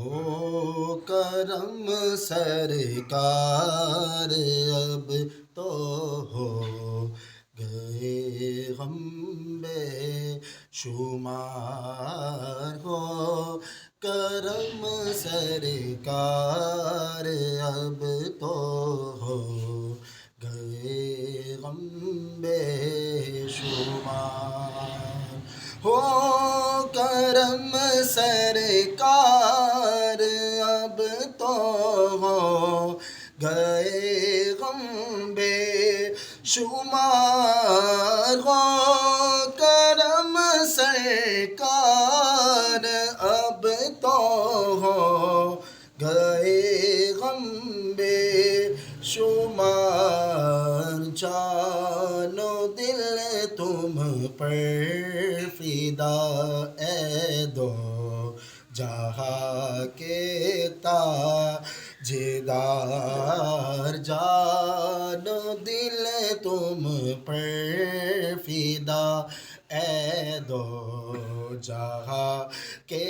ہو کرم سرکار اب تو ہو گئے غم بے شمار ہو کرم سرکار اب تو ہو گئے غم بے شمار ہو کرم سرکار اب تو ہو گئے غم بے شمار ہو کرم سرکار اب تو ہو گئے غم بے شمار جان و دل تم پر فدا اے دو جہاں کے تاجدار جان و دل تم پر فدا اے دو جہاں کے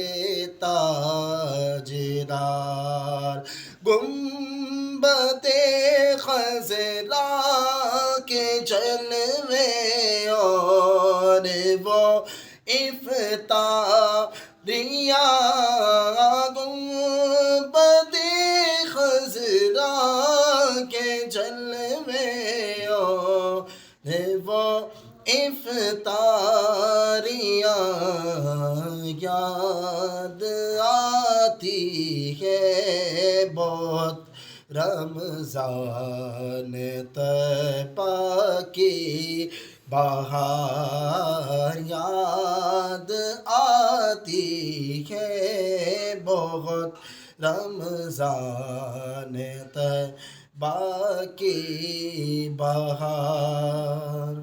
تاجدار گنبد خضرا کے جلوے اور وہ افطاریاں گنبد خضرا کے جلوے اور وہ افطاریاں یاد آتی ہے بہت رمضان طیبہ کی بہار یاد آتی ہے بہت رمضان طیبہ کی بہار